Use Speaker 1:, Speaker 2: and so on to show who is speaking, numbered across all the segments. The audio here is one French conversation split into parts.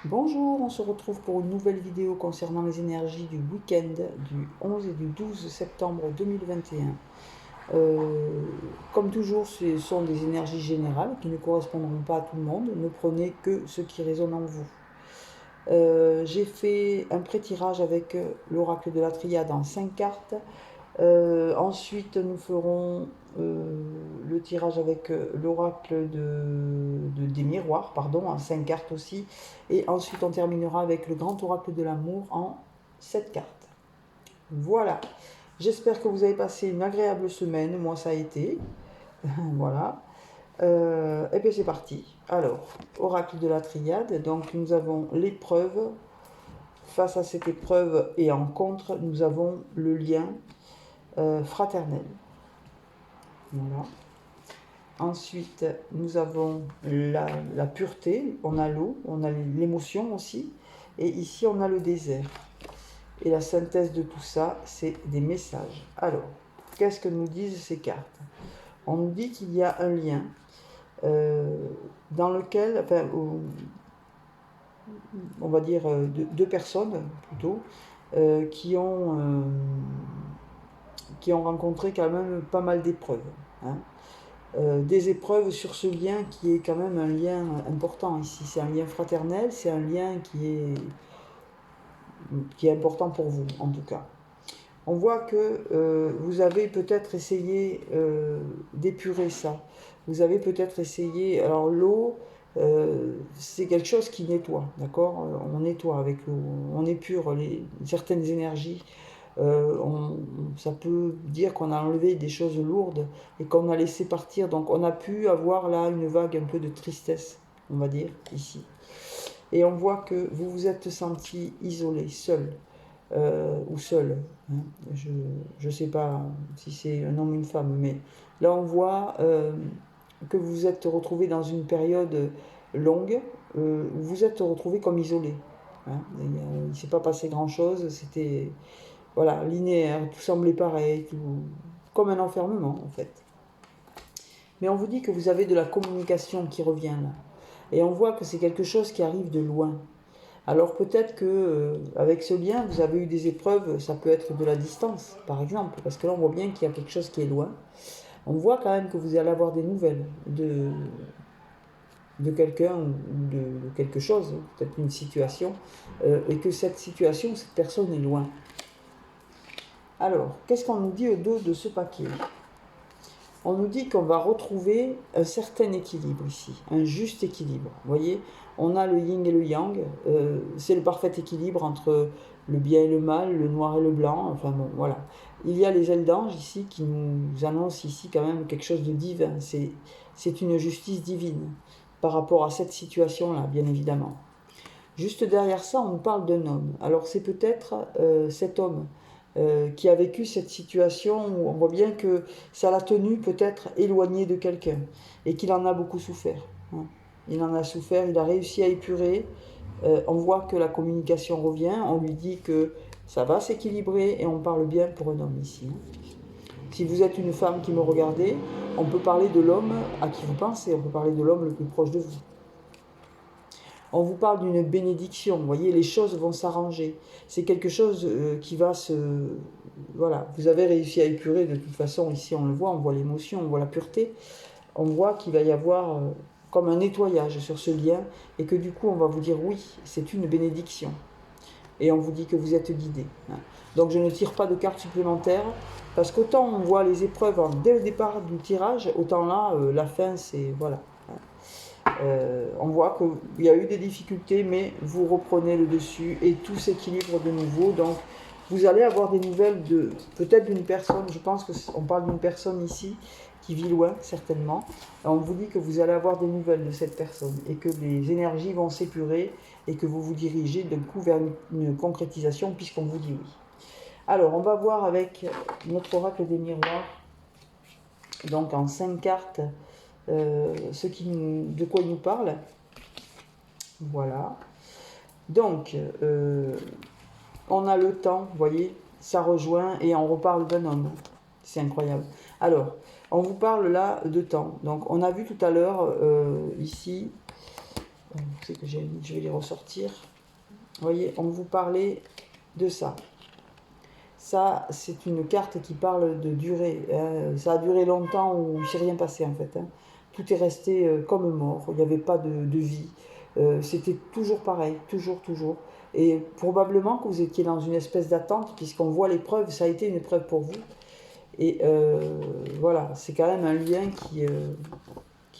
Speaker 1: Bonjour, on se retrouve pour une nouvelle vidéo concernant les énergies du week-end du 11 et du 12 septembre 2021. Comme toujours, ce sont des énergies générales qui ne correspondront pas à tout le monde. Ne prenez que ce qui résonne en vous. J'ai fait un pré-tirage avec l'oracle de la triade en 5 cartes. Ensuite, nous ferons le tirage avec l'oracle des miroirs, pardon, en 5 cartes aussi. Et ensuite, on terminera avec le grand oracle de l'amour en 7 cartes. Voilà. J'espère que vous avez passé une agréable semaine. Moi, ça a été. Voilà. Et bien, c'est parti. Alors, oracle de la triade. Donc, nous avons l'épreuve. Face à cette épreuve et en contre, nous avons le lien fraternel. Voilà. Ensuite, nous avons la pureté, on a l'eau, on a l'émotion aussi, et ici on a le désert. Et la synthèse de tout ça, c'est des messages. Alors, qu'est-ce que nous disent ces cartes? On nous dit qu'il y a un lien dans lequel, enfin, on va dire deux personnes plutôt, qui ont rencontré quand même pas mal d'épreuves. Hein. Des épreuves sur ce lien qui est quand même un lien important ici. C'est un lien fraternel, c'est un lien qui est important pour vous, en tout cas. On voit que vous avez peut-être essayé d'épurer ça. Vous avez peut-être essayé... Alors l'eau, c'est quelque chose qui nettoie, d'accord? On nettoie avec l'eau, on épure certaines énergies. Ça peut dire qu'on a enlevé des choses lourdes et qu'on a laissé partir. Donc on a pu avoir là une vague un peu de tristesse, on va dire, ici. Et on voit que vous vous êtes senti isolé, seul, ou seul. Hein. Je ne sais pas si c'est un homme ou une femme, mais là on voit que vous vous êtes retrouvé dans une période longue, où vous vous êtes retrouvé comme isolé. Hein. Il ne s'est pas passé grand-chose, c'était... Voilà, linéaire, tout semblait pareil, tout, comme un enfermement en fait. Mais on vous dit que vous avez de la communication qui revient là. Et on voit que c'est quelque chose qui arrive de loin. Alors peut-être que avec ce lien, vous avez eu des épreuves, ça peut être de la distance, par exemple, parce que là on voit bien qu'il y a quelque chose qui est loin. On voit quand même que vous allez avoir des nouvelles de quelqu'un ou de quelque chose, peut-être une situation, et que cette situation, cette personne est loin. Alors, qu'est-ce qu'on nous dit au dos de ce paquet? On nous dit qu'on va retrouver un certain équilibre ici, un juste équilibre. Vous voyez, on a le yin et le yang, c'est le parfait équilibre entre le bien et le mal, le noir et le blanc, enfin bon, voilà. Il y a les ailes d'ange ici qui nous annoncent ici quand même quelque chose de divin, c'est une justice divine par rapport à cette situation-là, bien évidemment. Juste derrière ça, on nous parle d'un homme. Alors c'est peut-être cet homme qui a vécu cette situation où on voit bien que ça l'a tenu peut-être éloigné de quelqu'un et qu'il en a beaucoup souffert. Hein. Il en a souffert, il a réussi à épurer. On voit que la communication revient, on lui dit que ça va s'équilibrer et on parle bien pour un homme ici. Si vous êtes une femme qui me regardez, on peut parler de l'homme à qui vous pensez, on peut parler de l'homme le plus proche de vous. On vous parle d'une bénédiction, vous voyez, les choses vont s'arranger. C'est quelque chose qui va se... Voilà, vous avez réussi à épurer de toute façon, ici on le voit, on voit l'émotion, on voit la pureté. On voit qu'il va y avoir comme un nettoyage sur ce lien et que du coup on va vous dire oui, c'est une bénédiction. Et on vous dit que vous êtes guidé. Hein. Donc je ne tire pas de cartes supplémentaires parce qu'autant on voit les épreuves dès le départ du tirage, autant là, la fin c'est... Voilà. On voit qu'il y a eu des difficultés, mais vous reprenez le dessus et tout s'équilibre de nouveau. Donc, vous allez avoir des nouvelles de peut-être d'une personne. Je pense qu'on parle d'une personne ici qui vit loin, certainement. On vous dit que vous allez avoir des nouvelles de cette personne et que les énergies vont s'épurer et que vous vous dirigez d'un coup vers une concrétisation puisqu'on vous dit oui. Alors, on va voir avec notre oracle des miroirs, donc en 5 cartes, de quoi il nous parle. Voilà. Donc, on a le temps, vous voyez, ça rejoint et on reparle d'un homme. C'est incroyable. Alors, on vous parle là de temps. Donc, on a vu tout à l'heure, ici, C'est que je vais les ressortir. Vous voyez, on vous parlait de ça. Ça, c'est une carte qui parle de durée. Ça a duré longtemps où il ne s'est rien passé en fait. Tout est resté comme mort. Il n'y avait pas de vie. C'était toujours pareil, toujours. Et probablement que vous étiez dans une espèce d'attente, puisqu'on voit l'épreuve, ça a été une épreuve pour vous. Et voilà, c'est quand même un lien qui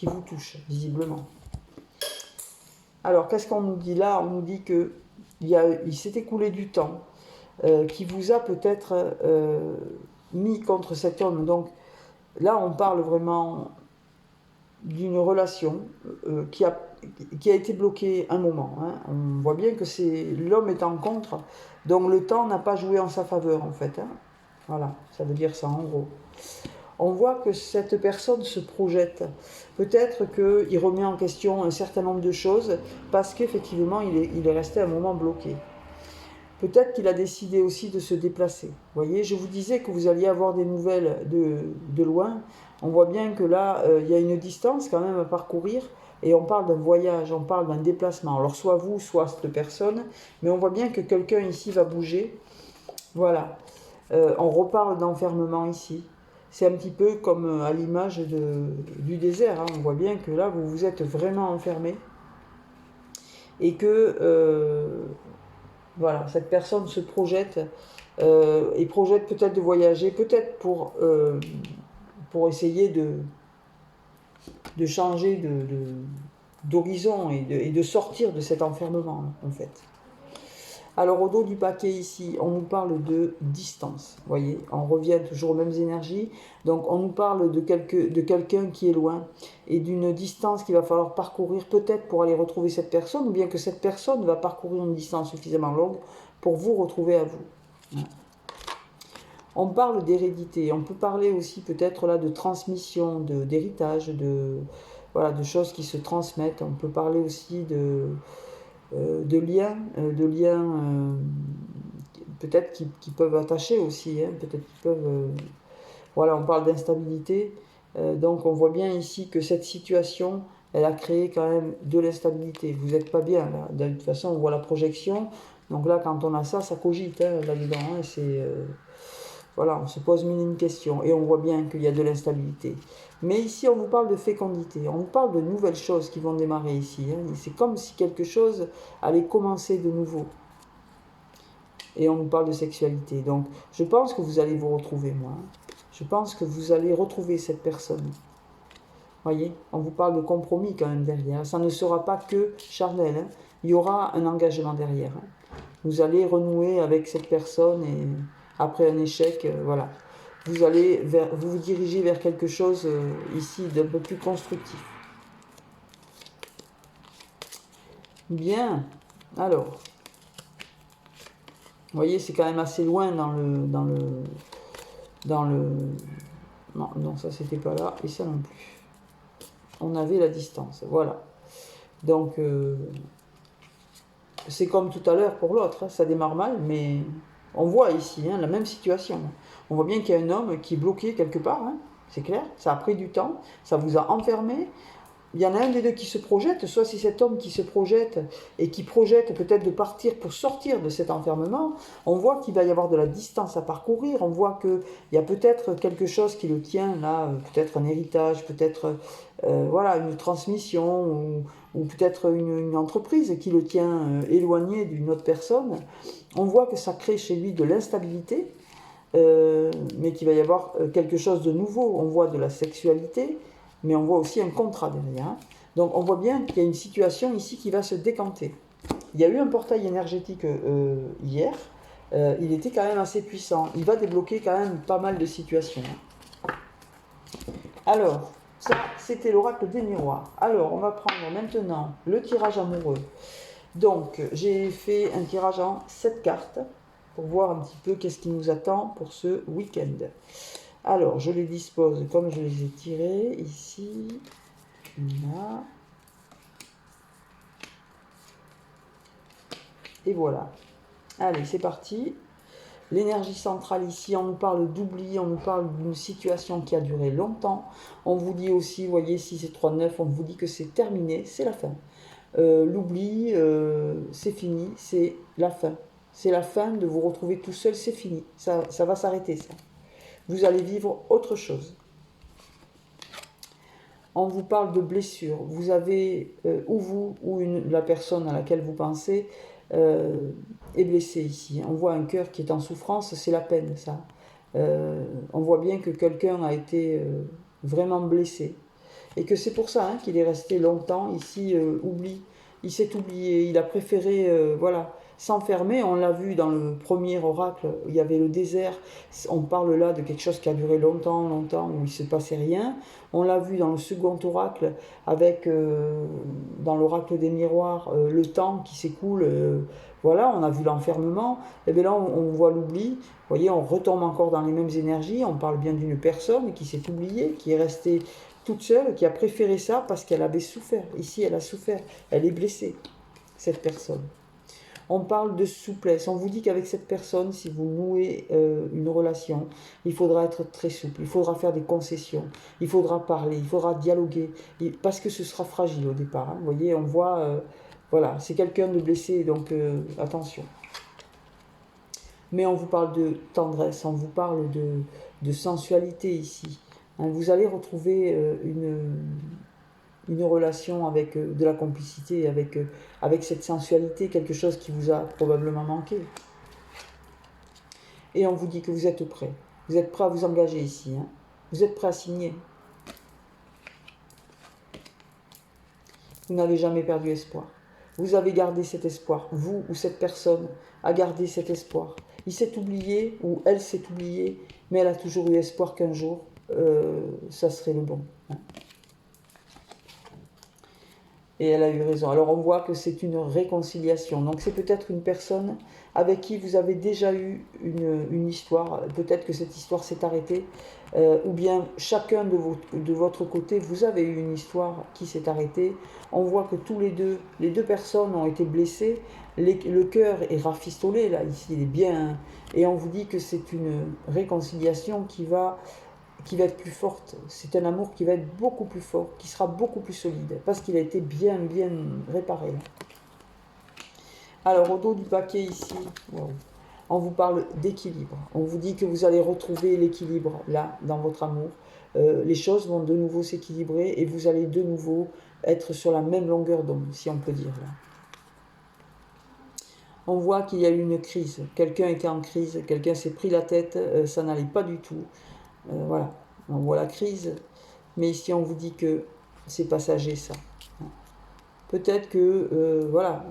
Speaker 1: vous touche, visiblement. Alors, qu'est-ce qu'on nous dit là? On nous dit qu'il s'est écoulé du temps, qui vous a peut-être mis contre cet homme. Donc, là, on parle vraiment d'une relation qui a été bloquée un moment. On voit bien que l'homme est en contre, donc le temps n'a pas joué en sa faveur, en fait. Voilà, ça veut dire ça en gros. On voit que cette personne se projette. Peut-être qu'il remet en question un certain nombre de choses parce qu'effectivement, il est resté un moment bloqué. Peut-être qu'il a décidé aussi de se déplacer. Vous voyez, je vous disais que vous alliez avoir des nouvelles de loin. On voit bien que là, il y a une distance quand même à parcourir et on parle d'un voyage, on parle d'un déplacement. Alors soit vous, soit cette personne, mais on voit bien que quelqu'un ici va bouger. Voilà. On reparle d'enfermement ici. C'est un petit peu comme à l'image du désert. On voit bien que là, vous vous êtes vraiment enfermé. Et que, voilà, cette personne se projette. Et projette peut-être de voyager, peut-être pour essayer de changer d'horizon et de sortir de cet enfermement, en fait. Alors au dos du paquet ici, on nous parle de distance, vous voyez, on revient toujours aux mêmes énergies, donc on nous parle de quelqu'un qui est loin et d'une distance qu'il va falloir parcourir peut-être pour aller retrouver cette personne, ou bien que cette personne va parcourir une distance suffisamment longue pour vous retrouver à vous. On parle d'hérédité, on peut parler aussi peut-être là de transmission, d'héritage, voilà, de choses qui se transmettent, on peut parler aussi de liens peut-être qui peuvent attacher aussi, peut-être qu'ils peuvent... voilà, on parle d'instabilité, donc on voit bien ici que cette situation, elle a créé quand même de l'instabilité. Vous n'êtes pas bien, là. De toute façon, on voit la projection, donc là, quand on a ça, ça cogite, là-dedans, c'est... voilà, on se pose mille une questions, et on voit bien qu'il y a de l'instabilité. Mais ici, on vous parle de fécondité, on vous parle de nouvelles choses qui vont démarrer ici. C'est comme si quelque chose allait commencer de nouveau. Et on nous parle de sexualité. Donc, je pense que vous allez vous retrouver, moi. Je pense que vous allez retrouver cette personne. Voyez, on vous parle de compromis quand même derrière. Ça ne sera pas que charnel. Il y aura un engagement derrière. Vous allez renouer avec cette personne et après un échec, voilà. Vous allez vous diriger vers quelque chose ici d'un peu plus constructif. Bien, alors, vous voyez, c'est quand même assez loin dans le non, ça c'était pas là, et ça non plus. On avait la distance, voilà. Donc, c'est comme tout à l'heure pour l'autre, ça démarre mal, mais on voit ici la même situation. On voit bien qu'il y a un homme qui est bloqué quelque part, c'est clair, ça a pris du temps, ça vous a enfermé. Il y en a un des deux qui se projette, soit c'est cet homme qui se projette et qui projette peut-être de partir pour sortir de cet enfermement. On voit qu'il va y avoir de la distance à parcourir, on voit qu'il y a peut-être quelque chose qui le tient là, peut-être un héritage, peut-être voilà, une transmission ou peut-être une entreprise qui le tient éloigné d'une autre personne. On voit que ça crée chez lui de l'instabilité, mais qu'il va y avoir quelque chose de nouveau. On voit de la sexualité, mais on voit aussi un contrat derrière. Donc on voit bien qu'il y a une situation ici qui va se décanter. Il y a eu un portail énergétique hier, il était quand même assez puissant. Il va débloquer quand même pas mal de situations. Alors, ça c'était l'oracle des miroirs. Alors on va prendre maintenant le tirage amoureux. Donc j'ai fait un tirage en 7 cartes pour voir un petit peu qu'est-ce qui nous attend pour ce week-end. Alors, je les dispose comme je les ai tirés, ici, là, et voilà. Allez, c'est parti. L'énergie centrale ici, on nous parle d'oubli, on nous parle d'une situation qui a duré longtemps. On vous dit aussi, vous voyez, si c'est 3-9, on vous dit que c'est terminé, c'est la fin. l'oubli, c'est fini, c'est la fin. C'est la fin de vous retrouver tout seul, c'est fini. Ça va s'arrêter, ça. Vous allez vivre autre chose. On vous parle de blessure. Vous avez, ou vous, ou la personne à laquelle vous pensez, est blessée ici. On voit un cœur qui est en souffrance, c'est la peine, ça. On voit bien que quelqu'un a été vraiment blessé. Et que c'est pour ça qu'il est resté longtemps ici, il s'est oublié, il a préféré voilà, s'enfermer. On l'a vu dans le premier oracle, il y avait le désert, on parle là de quelque chose qui a duré longtemps, longtemps, où il ne se passait rien. On l'a vu dans le second oracle, avec, dans l'oracle des miroirs, le temps qui s'écoule, voilà, on a vu l'enfermement, et bien là on voit l'oubli. Vous voyez, on retombe encore dans les mêmes énergies, on parle bien d'une personne qui s'est oubliée, qui est restée toute seule, qui a préféré ça parce qu'elle avait souffert. Ici, elle a souffert, elle est blessée, cette personne. On parle de souplesse. On vous dit qu'avec cette personne, si vous nouez une relation, il faudra être très souple, il faudra faire des concessions, il faudra parler, il faudra dialoguer, parce que ce sera fragile au départ. Vous voyez, on voit, voilà, c'est quelqu'un de blessé, donc attention. Mais on vous parle de tendresse, on vous parle de sensualité ici. Vous allez retrouver une relation avec de la complicité, avec cette sensualité, quelque chose qui vous a probablement manqué. Et on vous dit que vous êtes prêt. Vous êtes prêt à vous engager ici. Vous êtes prêt à signer. Vous n'avez jamais perdu espoir. Vous avez gardé cet espoir. Vous ou cette personne a gardé cet espoir. Il s'est oublié ou elle s'est oubliée, mais elle a toujours eu espoir qu'un jour, ça serait le bon. Et elle a eu raison. Alors on voit que c'est une réconciliation. Donc c'est peut-être une personne avec qui vous avez déjà eu une histoire. Peut-être que cette histoire s'est arrêtée. Ou bien chacun de votre côté, vous avez eu une histoire qui s'est arrêtée. On voit que tous les deux personnes ont été blessées. Le cœur est rafistolé, là, ici, il est bien. Et on vous dit que c'est une réconciliation qui va être plus forte. C'est un amour qui va être beaucoup plus fort, qui sera beaucoup plus solide, parce qu'il a été bien réparé. Là. Alors, au dos du paquet ici, wow, on vous parle d'équilibre. On vous dit que vous allez retrouver l'équilibre, là, dans votre amour. Les choses vont de nouveau s'équilibrer et vous allez de nouveau être sur la même longueur d'onde, si on peut dire. Là. On voit qu'il y a eu une crise. Quelqu'un était en crise, quelqu'un s'est pris la tête, ça n'allait pas du tout. Voilà, on voit la crise, mais ici on vous dit que c'est passager ça. Peut-être que, voilà,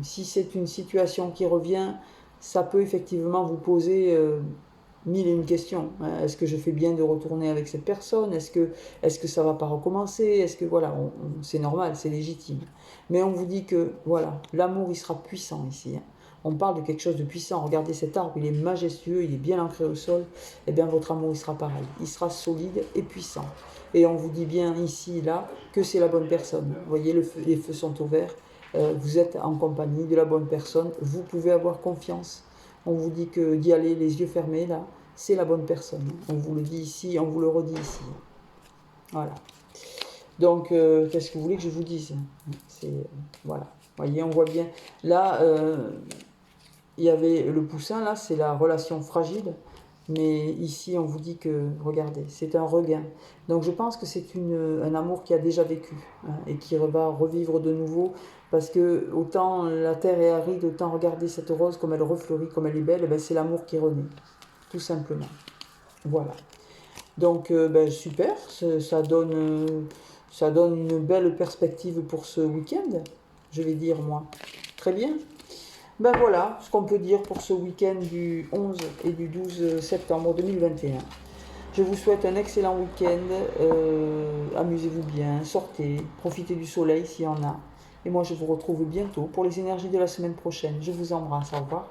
Speaker 1: si c'est une situation qui revient, ça peut effectivement vous poser mille et une questions. Est-ce que je fais bien de retourner avec cette personne? Est-ce que ça ne va pas recommencer? Est-ce que, voilà, c'est normal, c'est légitime. Mais on vous dit que, voilà, l'amour, il sera puissant ici. On parle de quelque chose de puissant. Regardez cet arbre, il est majestueux, il est bien ancré au sol. Et bien votre amour, il sera pareil. Il sera solide et puissant. Et on vous dit bien ici, là, que c'est la bonne personne. Vous voyez, les feux sont au vert. Vous êtes en compagnie de la bonne personne. Vous pouvez avoir confiance. On vous dit que d'y aller les yeux fermés, là, c'est la bonne personne. On vous le dit ici, on vous le redit ici. Voilà. Donc, qu'est-ce que vous voulez que je vous dise? Voilà. Vous voyez, on voit bien. Là, il y avait le poussin, là, c'est la relation fragile. Mais ici, on vous dit que, regardez, c'est un regain. Donc je pense que c'est un amour qui a déjà vécu et qui va revivre de nouveau. Parce que autant la terre est aride, autant regardez cette rose comme elle refleurit, comme elle est belle, c'est l'amour qui renaît. Tout simplement. Voilà. Donc super, ça donne une belle perspective pour ce week-end, je vais dire moi. Très bien. Ben voilà ce qu'on peut dire pour ce week-end du 11 et du 12 septembre 2021. Je vous souhaite un excellent week-end, amusez-vous bien, sortez, profitez du soleil s'il y en a. Et moi je vous retrouve bientôt pour les énergies de la semaine prochaine. Je vous embrasse, au revoir.